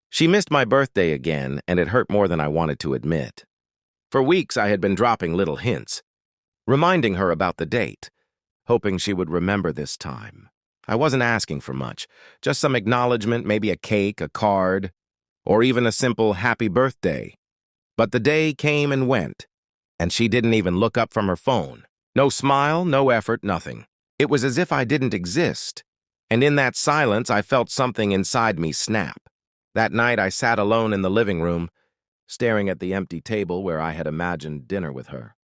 She missed my birthday again, and it hurt more than I wanted to admit. For weeks, I had been dropping little hints, reminding her about the date, hoping she would remember this time. I wasn't asking for much, just some acknowledgement, maybe a cake, a card, or even a simple happy birthday. But the day came and went, and she didn't even look up from her phone. No smile, no effort, nothing. It was as if I didn't exist, and in that silence, I felt something inside me snap. That night, I sat alone in the living room, staring at the empty table where I had imagined dinner with her.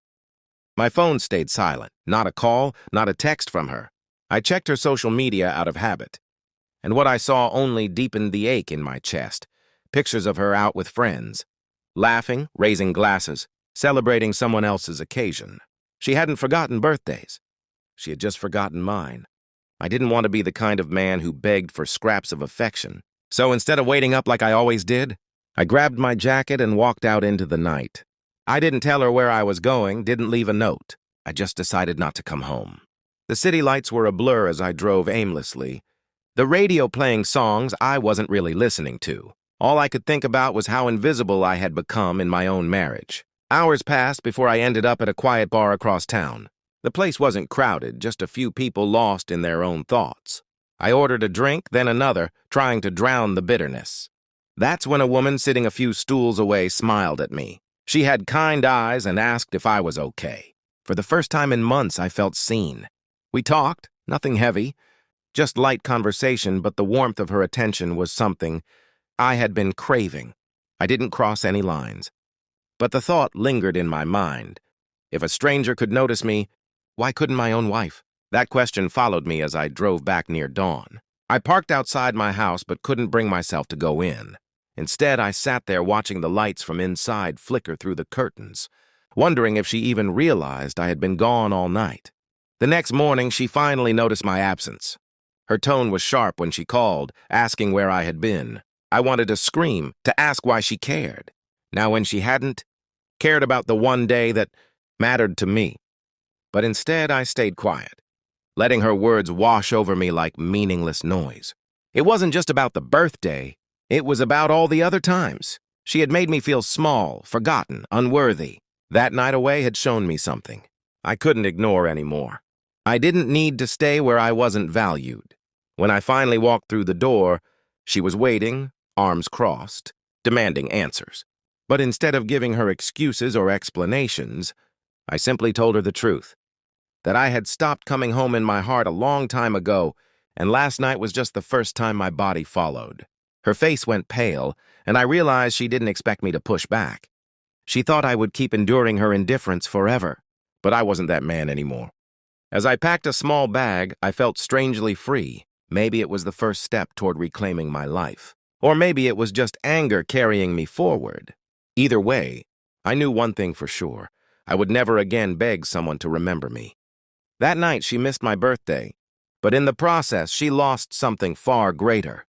My phone stayed silent, not a call, not a text from her. I checked her social media out of habit, and what I saw only deepened the ache in my chest. Pictures of her out with friends, laughing, raising glasses, celebrating someone else's occasion. She hadn't forgotten birthdays. She had just forgotten mine. I didn't want to be the kind of man who begged for scraps of affection. So instead of waiting up like I always did, I grabbed my jacket and walked out into the night. I didn't tell her where I was going, didn't leave a note. I just decided not to come home. The city lights were a blur as I drove aimlessly, the radio playing songs I wasn't really listening to. All I could think about was how invisible I had become in my own marriage. Hours passed before I ended up at a quiet bar across town. The place wasn't crowded, just a few people lost in their own thoughts. I ordered a drink, then another, trying to drown the bitterness. That's when a woman sitting a few stools away smiled at me. She had kind eyes and asked if I was okay. For the first time in months, I felt seen. We talked, nothing heavy, just light conversation, but the warmth of her attention was something I had been craving. I didn't cross any lines. But the thought lingered in my mind. If a stranger could notice me, why couldn't my own wife? That question followed me as I drove back near dawn. I parked outside my house but couldn't bring myself to go in. Instead, I sat there watching the lights from inside flicker through the curtains, wondering if she even realized I had been gone all night. The next morning, she finally noticed my absence. Her tone was sharp when she called, asking where I had been. I wanted to scream, to ask why she cared. Now, when she hadn't, cared about the one day that mattered to me. But instead, I stayed quiet, letting her words wash over me like meaningless noise. It wasn't just about the birthday, it was about all the other times. She had made me feel small, forgotten, unworthy. That night away had shown me something I couldn't ignore anymore. I didn't need to stay where I wasn't valued. When I finally walked through the door, she was waiting, arms crossed, demanding answers. But instead of giving her excuses or explanations, I simply told her the truth. That I had stopped coming home in my heart a long time ago, and last night was just the first time my body followed. Her face went pale, and I realized she didn't expect me to push back. She thought I would keep enduring her indifference forever, but I wasn't that man anymore. As I packed a small bag, I felt strangely free. Maybe it was the first step toward reclaiming my life. Or maybe it was just anger carrying me forward. Either way, I knew one thing for sure. I would never again beg someone to remember me. That night, she missed my birthday, but in the process, she lost something far greater.